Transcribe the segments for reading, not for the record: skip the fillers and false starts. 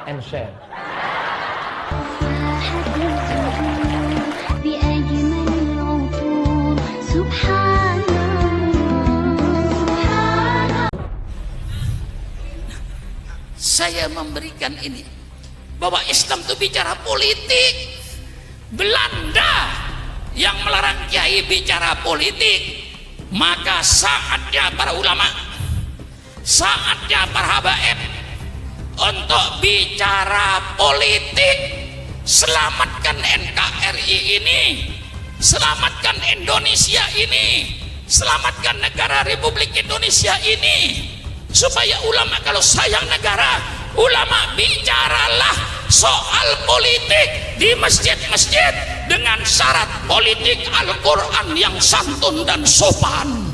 and share. Saya memberikan ini bahwa Islam itu bicara politik. Belanda yang melarang kiai bicara politik, maka saatnya para ulama, saatnya para habaib untuk bicara politik. Selamatkan NKRI ini, selamatkan Indonesia ini, selamatkan negara Republik Indonesia ini, supaya ulama kalau sayang negara, ulama bicaralah soal politik di masjid-masjid dengan syarat politik Al-Quran yang santun dan sopan,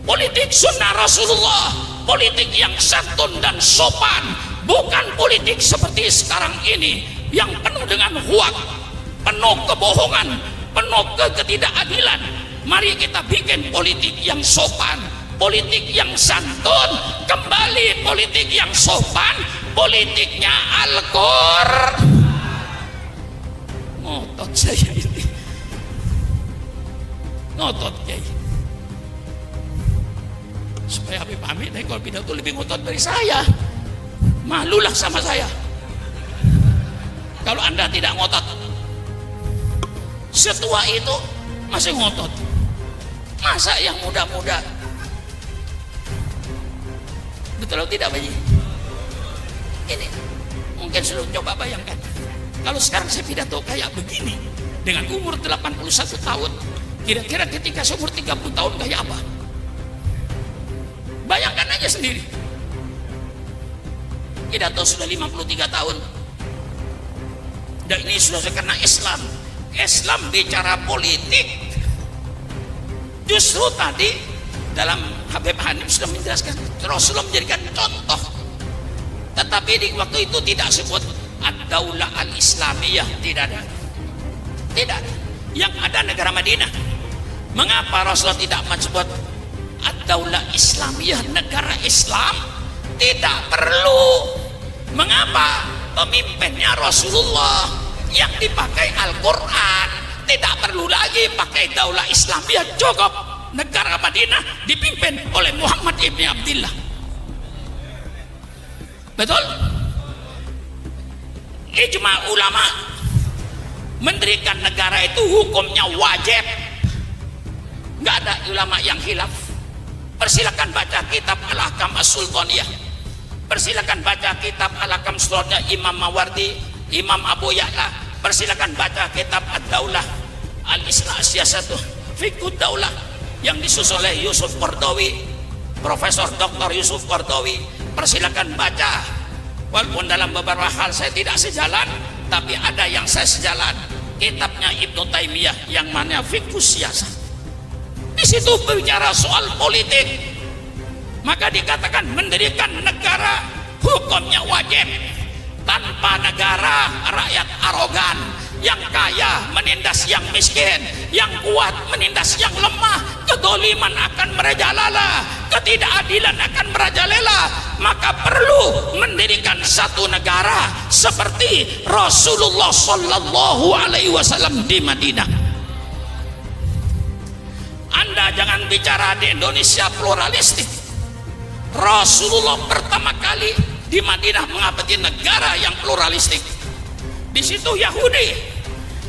politik sunnah Rasulullah, politik yang santun dan sopan, bukan politik seperti sekarang ini yang penuh dengan hoak, penuh kebohongan, penuh ketidakadilan. Mari kita bikin politik yang sopan, politik yang santun, kembali politik yang sopan, politiknya Al-Quran. Ngotot saya ini, ngotot Kiai, supaya Habib Hamid kalau pidato lebih ngotot dari saya. Malulah sama saya kalau Anda tidak ngotot. Setua itu masih ngotot, masa yang muda-muda? Betul atau tidak, Pak Haji? Ini mungkin sudah coba bayangkan kalau sekarang saya pidato kayak begini dengan umur 81 tahun, kira-kira ketika seumur 30 tahun kayak apa? Bayangkan aja sendiri. Pidato sudah 53 tahun dan ini sudah karena Islam. Islam bicara politik. Justru tadi dalam Habib Hanif sudah menjelaskan, Rasulullah menjadikan contoh, tetapi di waktu itu tidak sebut ad-daulah al-islamiyah, tidak ada, tidak ada. Yang ada negara Madinah. Mengapa Rasulullah tidak menyebut ad-daulah islamiyah, negara Islam? Tidak perlu. Mengapa? Pemimpinnya Rasulullah yang dipakai Al-Quran, tidak perlu lagi pakai daulah islamiyah, cukup negara Madinah dipimpin oleh Muhammad ibn Abdullah. Betul? Ijma ulama mendirikan negara itu hukumnya wajib. Nggak ada ulama yang khilaf. Persilakan baca kitab Al-Ahkam As-Sultaniyah, persilakan baca kitab Al-Ahkam As-Sultaniyah Imam Mawardi, Imam Abu Ya'la, persilakan baca kitab Ad-Daulah Al-Islah Siyasatuh Fiqhud Daulah yang disusun oleh Yusuf Qardawi, Profesor Dr. Yusuf Qardawi. Persilakan baca, walaupun dalam beberapa hal saya tidak sejalan, tapi ada yang saya sejalan, kitabnya Ibnu Taimiyah yang mana Fiqhus Siyasah. Di situ berbicara soal politik, maka dikatakan mendirikan negara hukumnya wajib. Tanpa negara, rakyat arogan, yang kaya menindas yang miskin, yang kuat menindas yang lemah, kedoliman akan merajalela, ketidakadilan akan merajalela. Maka perlu mendirikan satu negara seperti Rasulullah Sallallahu Alaihi Wasallam di Madinah. Anda jangan bicara di Indonesia pluralistik. Rasulullah pertama kali di Madinah mengabdi negara yang pluralistik. Di situ Yahudi,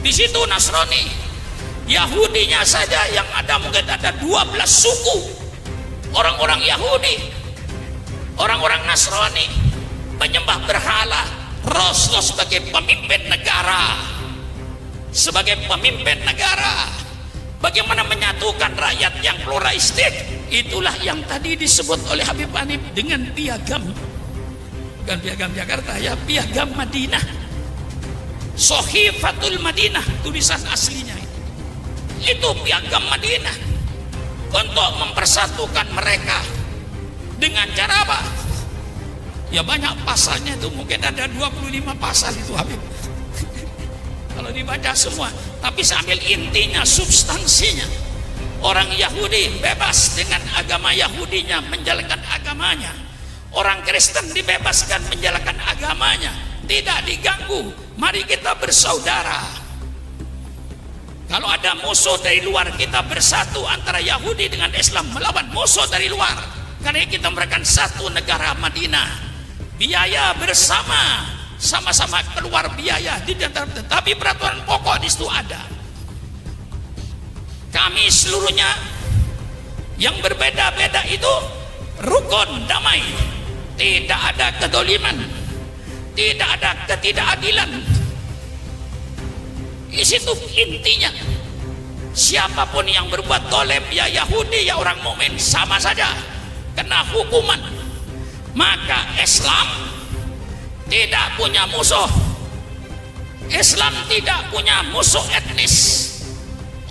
di situ Nasrani. Yahudinya saja yang ada mungkin ada 12 suku. Orang-orang Yahudi, orang-orang Nasrani, penyembah berhala. Rasulullah sebagai pemimpin negara, sebagai pemimpin negara, bagaimana menyatukan rakyat yang pluralistik? Itulah yang tadi disebut oleh Habib Hanif dengan piagam. Bukan piagam Jakarta ya, piagam Madinah, Sohifatul Madinah, tulisan aslinya itu piagam Madinah untuk mempersatukan mereka. Dengan cara apa? Ya banyak pasalnya, itu mungkin ada 25 pasal itu Habib kalau dibaca semua, tapi sambil intinya, substansinya. Orang Yahudi bebas dengan agama Yahudinya menjalankan agamanya, orang Kristen dibebaskan menjalankan agamanya. tidak diganggu. Mari kita bersaudara. Kalau ada musuh dari luar, kita bersatu antara Yahudi dengan Islam melawan musuh dari luar. Karena kita merupakan satu negara Madinah. Biaya bersama, sama-sama keluar biaya di dalam, tetapi peraturan pokok di situ ada. Kami seluruhnya yang berbeda-beda itu rukun damai, tidak ada kedoliman, tidak ada ketidakadilan. Di situ intinya. Siapapun yang berbuat dolim, ya Yahudi ya orang mukmin, sama saja kena hukuman. Maka Islam tidak punya musuh. Islam tidak punya musuh etnis.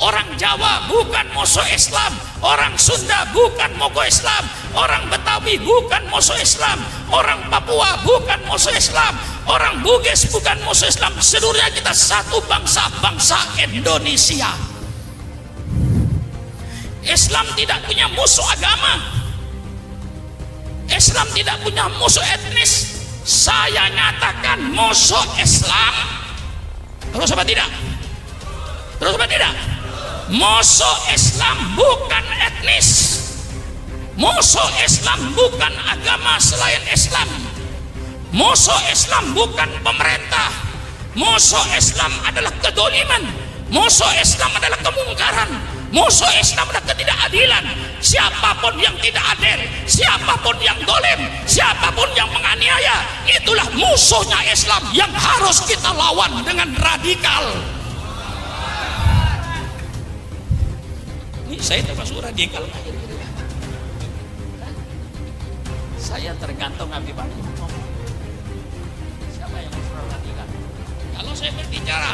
Orang Jawa bukan musuh Islam, orang Sunda bukan musuh Islam, orang Betawi bukan musuh Islam, orang Papua bukan musuh Islam, orang Bugis bukan musuh Islam. Seluruhnya kita satu bangsa, bangsa Indonesia. Islam tidak punya musuh agama. Islam tidak punya musuh etnis. Saya nyatakan musuh Islam. Terus apa tidak? Terus apa tidak? Musuh Islam bukan etnis. Musuh Islam bukan agama selain Islam. Musuh Islam bukan pemerintah. Musuh Islam adalah kedoliman. Musuh Islam adalah kemungkaran. Musuh Islam adalah ketidakadilan. Siapapun yang tidak adil, siapapun yang dolim, siapapun yang menganiaya, itulah musuhnya Islam yang harus kita lawan dengan radikal. Ini saya termasuk radikal. Saya tergantung Habib Ali. Siapa yang masuk radikal? Kalau saya berbicara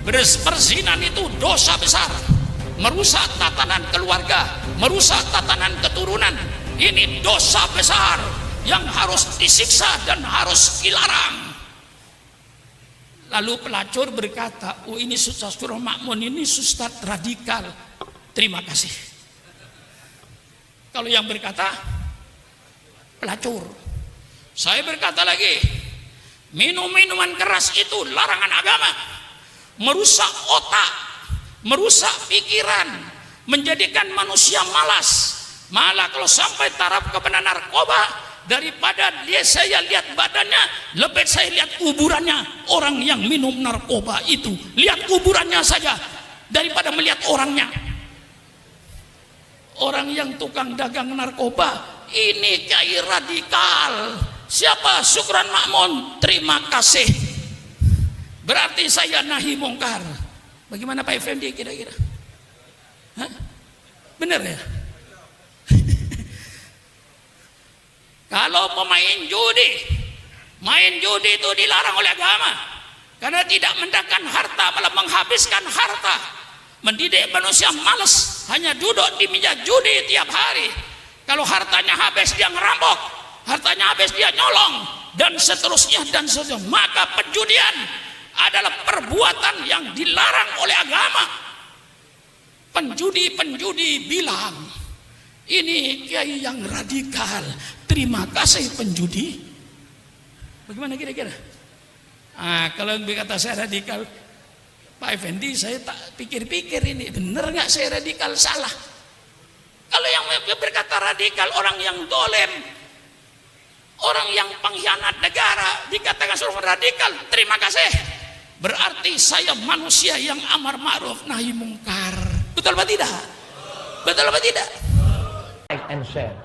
berzina itu dosa besar, merusak tatanan keluarga, merusak tatanan keturunan. Ini dosa besar yang harus disiksa dan harus dilarang. Lalu pelacur berkata, oh ini Ustaz Surah Makmun, ini Ustaz radikal. Terima kasih. Kalau yang berkata pelacur, saya berkata lagi, minum minuman keras itu larangan agama, merusak otak, merusak pikiran, menjadikan manusia malas. Malah kalau sampai taraf kepada narkoba, daripada dia saya lihat badannya, lebih saya lihat kuburannya. Orang yang minum narkoba itu, lihat kuburannya saja daripada melihat orangnya. Orang yang tukang dagang narkoba ini kiai radikal. Siapa? Syukran Makmun. Terima kasih. Berarti saya nahi mungkar. Bagaimana Pak Effendi kira-kira? Benar ya? Kalau pemain judi, main judi itu dilarang oleh agama karena tidak mendatangkan harta, malah menghabiskan harta. Mendidik manusia malas, hanya duduk di meja judi tiap hari. Kalau hartanya habis dia ngerampok, hartanya habis dia nyolong, dan seterusnya dan seterusnya. Maka penjudian adalah perbuatan yang dilarang oleh agama. Penjudi bilang, ini kiai yang radikal. Terima kasih penjudi. Bagaimana kira-kira? Kalau berkata saya radikal, Pak Effendi, saya tak pikir-pikir ini benar nggak saya radikal, salah. Kalau yang berkata radikal orang yang dolim, orang yang pengkhianat negara dikatakan seorang radikal, terima kasih. Berarti saya manusia yang amar ma'ruf nahi mungkar. Betul apa tidak? Betul apa tidak? Like and share.